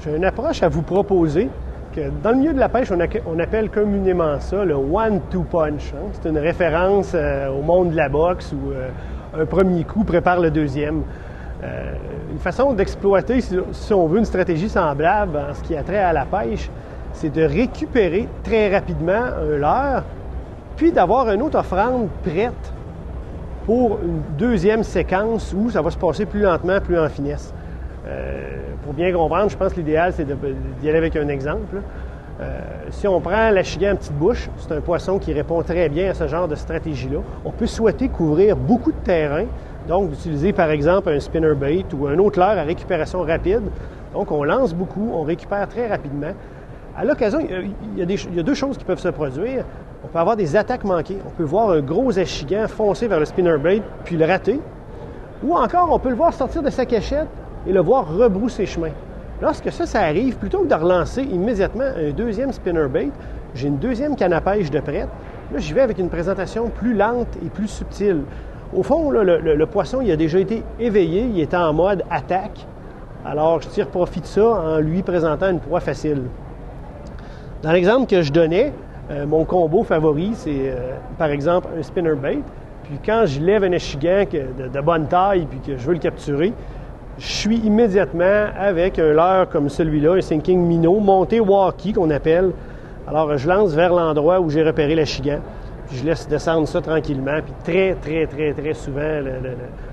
J'ai une approche à vous proposer que dans le milieu de la pêche, on appelle communément ça le one-two punch. Hein? C'est une référence au monde de la boxe où un premier coup prépare le deuxième. Une façon d'exploiter, si on veut, une stratégie semblable en ce qui a trait à la pêche, c'est de récupérer très rapidement un leurre, puis d'avoir une autre offrande prête pour une deuxième séquence où ça va se passer plus lentement, plus en finesse. Pour bien comprendre, je pense que l'idéal, c'est d'y aller avec un exemple. Si on prend l'achigan à petite bouche, c'est un poisson qui répond très bien à ce genre de stratégie-là. On peut souhaiter couvrir beaucoup de terrain, donc d'utiliser par exemple un spinnerbait ou un autre leurre à récupération rapide. Donc on lance beaucoup, on récupère très rapidement. À l'occasion, il y a deux choses qui peuvent se produire. On peut avoir des attaques manquées. On peut voir un gros achigan foncer vers le spinnerbait puis le rater. Ou encore, on peut le voir sortir de sa cachette et le voir rebrousser chemin. Lorsque ça arrive, plutôt que de relancer immédiatement un deuxième spinnerbait, j'ai une deuxième canne à pêche de prête. Là, j'y vais avec une présentation plus lente et plus subtile. Au fond, là, le poisson, il a déjà été éveillé, il est en mode attaque. Alors, je tire profit de ça en lui présentant une proie facile. Dans l'exemple que je donnais, mon combo favori, c'est par exemple un spinnerbait. Puis quand je lève un achigan de bonne taille puis que je veux le capturer, je suis immédiatement avec un leurre comme celui-là, un sinking minnow, monté walkie qu'on appelle. Alors, je lance vers l'endroit où j'ai repéré l'achigan, puis je laisse descendre ça tranquillement. Puis très souvent,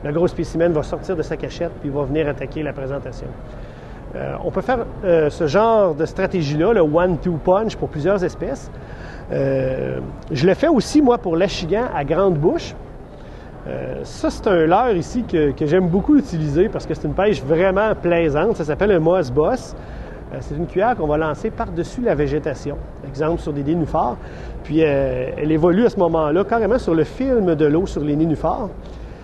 le gros spécimen va sortir de sa cachette puis va venir attaquer la présentation. On peut faire ce genre de stratégie-là, le one-two punch, pour plusieurs espèces. Je le fais aussi, moi, pour l'achigan à grande bouche. Ça, c'est un leurre ici que j'aime beaucoup utiliser parce que c'est une pêche vraiment plaisante. Ça s'appelle un Moss Boss. C'est une cuillère qu'on va lancer par-dessus la végétation, exemple sur des nénuphars. Puis elle évolue à ce moment-là carrément sur le film de l'eau sur les nénuphars.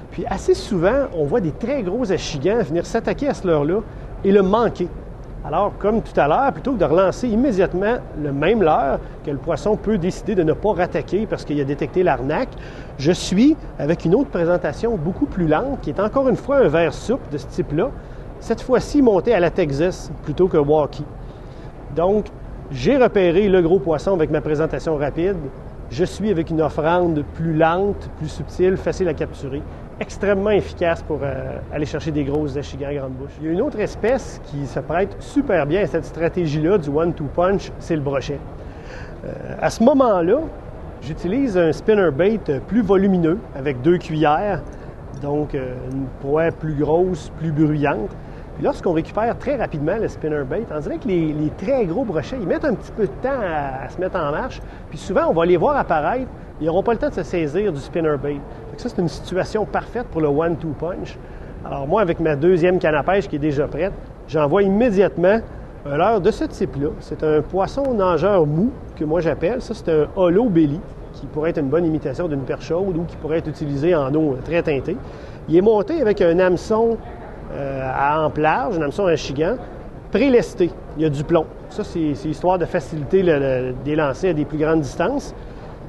Puis assez souvent, on voit des très gros achigans venir s'attaquer à ce leurre-là et le manquer. Alors, comme tout à l'heure, plutôt que de relancer immédiatement le même leurre que le poisson peut décider de ne pas rattaquer parce qu'il a détecté l'arnaque, je suis avec une autre présentation beaucoup plus lente, qui est encore une fois un verre souple de ce type-là, cette fois-ci monté à la Texas plutôt que walkie. Donc, j'ai repéré le gros poisson avec ma présentation rapide. Je suis avec une offrande plus lente, plus subtile, facile à capturer, extrêmement efficace pour aller chercher des grosses achigans à grande bouche. Il y a une autre espèce qui se prête super bien à cette stratégie-là du one-two punch, c'est le brochet. À ce moment-là, j'utilise un spinnerbait plus volumineux avec 2 cuillères, donc une proie plus grosse, plus bruyante. Puis lorsqu'on récupère très rapidement le spinnerbait, on dirait que les très gros brochets, ils mettent un petit peu de temps à se mettre en marche. Puis souvent, on va les voir apparaître, ils n'auront pas le temps de se saisir du spinnerbait. Ça, c'est une situation parfaite pour le one-two punch. Alors moi, avec ma deuxième canne à pêche qui est déjà prête, j'envoie immédiatement un leurre de ce type-là. C'est un poisson nageur mou que moi j'appelle. Ça, c'est un hollow belly qui pourrait être une bonne imitation d'une perche chaude ou qui pourrait être utilisé en eau très teintée. Il est monté avec un hameçon à emplage, un hameçon à achigan, prélesté. Il y a du plomb. Ça, c'est histoire de faciliter des lancers à des plus grandes distances.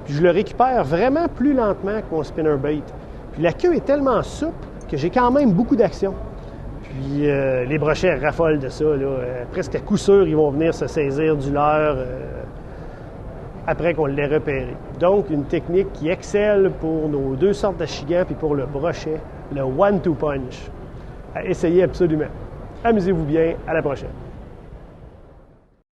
Puis je le récupère vraiment plus lentement que mon spinnerbait. Puis la queue est tellement souple que j'ai quand même beaucoup d'action. Puis les brochets raffolent de ça. Là. Presque à coup sûr, ils vont venir se saisir du leurre après qu'on l'ait repéré. Donc, une technique qui excelle pour nos deux sortes d'achigans puis pour le brochet, le one-two punch. À essayer absolument. Amusez-vous bien. À la prochaine.